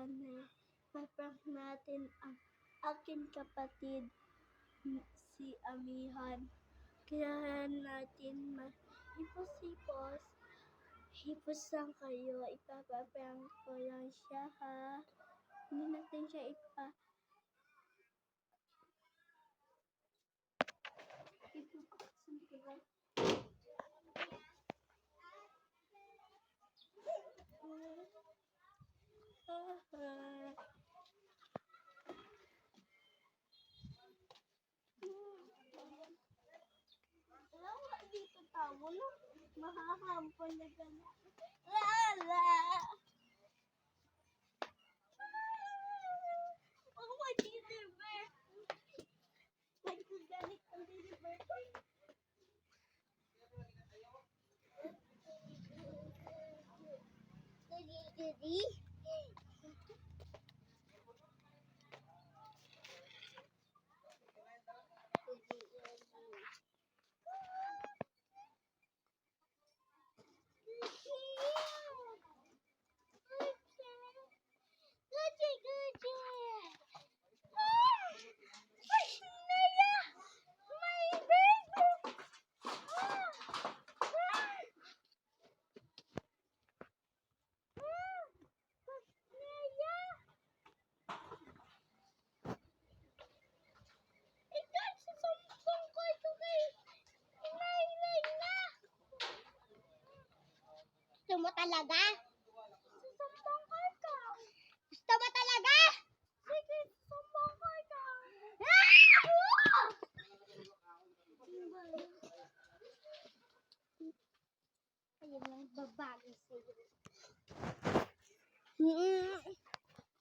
na maprank natin ang aking kapatid si Amihan. Kailangan natin hipos-hipos. Hipos lang kayo. Ipapaprank ko lang siya, ha? Hindi natin siya wala dito tao, no? Mahahampon na gano'n. Lala! Oh, my deliver! Nagagalit ang deliver. Didi? Gusto mo talaga? Susumbong ka. Gusto mo talaga? Sige, susumbong ka. Ayun lang babagay sa'yo.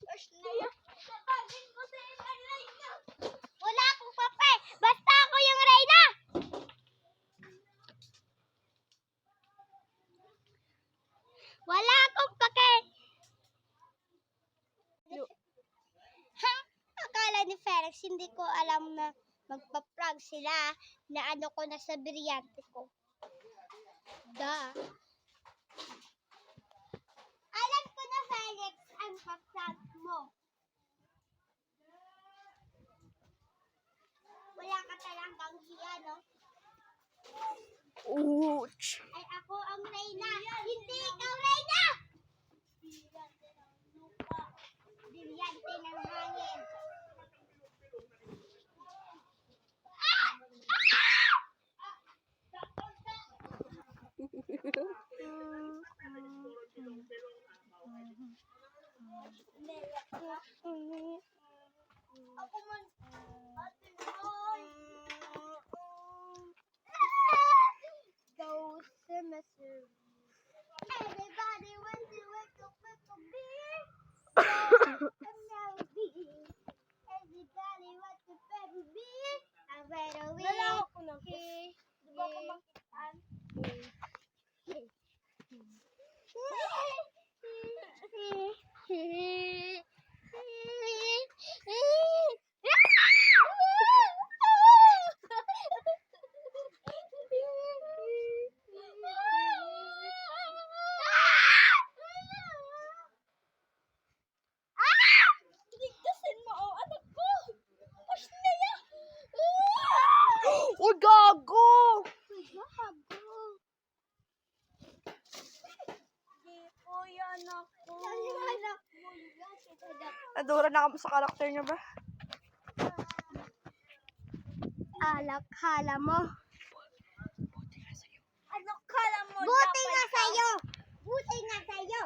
Gosh, Naya. Tatagin ko sa yung Reyna. Wala akong pape. Basta ako yung Reyna. Wala akong pake. Ha? Akala ni Felix, hindi ko alam na magpa-prank sila na ano ko na sa brilyante ko. Alam ko na, Felix, ang pa-prank mo. Wala ka talagang hiya, no? Ouch! Ay, ako ang Reyna. Hindi ikaw, Reyna! Brilyante ng hangin. Ako man. Ate Boy. Go semester. Everybody wants to wake up with a beer. And now beer. Everybody wants to have a beer. I'm ready to win. Wala ako na. Di ba ako makitaan? Ligtasin mo ang anak ko! Gosh, Naya! Oh, gago! Gago! Di po yan ako. Yung anak mo, Nadura na kamo sa karakter niya ba? alak, hala mo. Ano kala mo? Buti nga sa'yo! Buti nga sa'yo!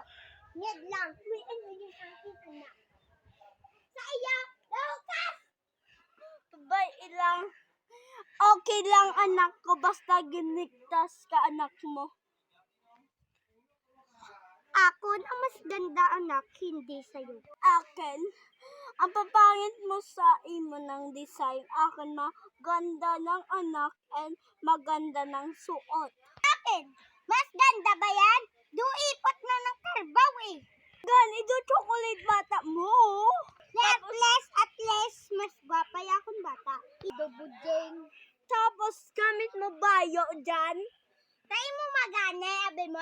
Nged lang. May ano yung aking anak? Sa iyo, Lucas! Bay ilang. Okay lang anak ko, basta giniktas ka anak mo. Ako na mas ganda anak, hindi sa'yo. Akin? Ang papangit mo sa imo ng design. Akin maganda ng anak and maganda ng suot. Akin? Mas ganda ba yan? Duipot na ng karbaw eh. Ganito chocolate bata mo. At least, mas gwapa yakong bata. Idubuding. Tapos, gamit mo bayo dyan? Tayo mo magana, abe mo.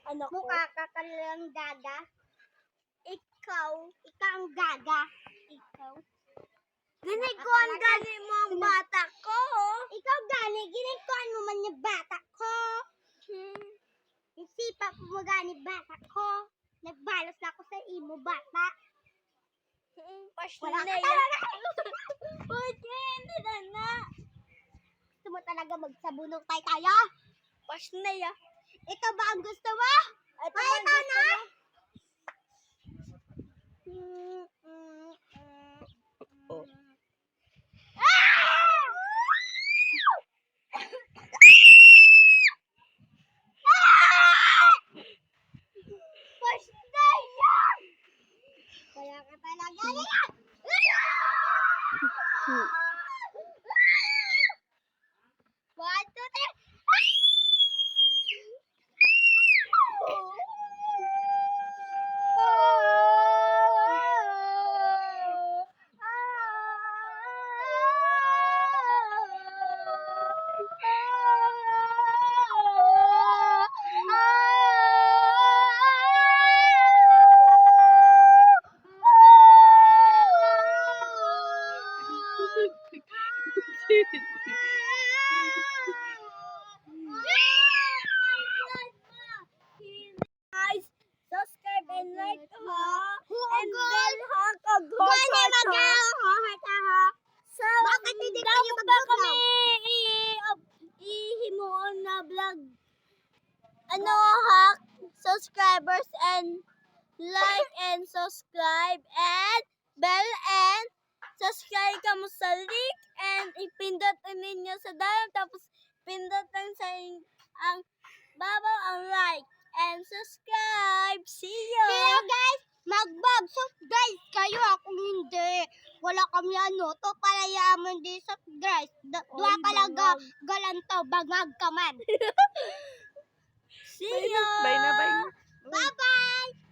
Anak ko. Mukha ka talagang dada. Ikaw ang gaga. Ikaw. Ginikuan gani mo ang bata ko. Ikaw gani, ginikuan mo man yung bata ko. Isipa mo gani bata ko. Nagbalos na ako sa imo bata. Wala ka talaga. Pwede, hindi na. Gusto mo talaga magsabunok tayo? Pasnaya. Ito ba ang gusto mo? Ito na. Kaya ka talaga yan! One, two, three! Guys, subscribe and like and then bakit hindi kayo mag-vlog? Ihimuon na vlog. Ano hack? Subscribers and like and subscribe and bell and subscribe ka mo sa link and ipindot ninyo sa dalam tapos pindutin sa ang babaw ang like and subscribe. See you! See you guys! Mag-subscribe kayo akong hindi. Wala kami ano. To palayaman din sa guys. Dua ka lang galantaw. Bangag ka man. See you! Bye na, bye na. Bye-bye!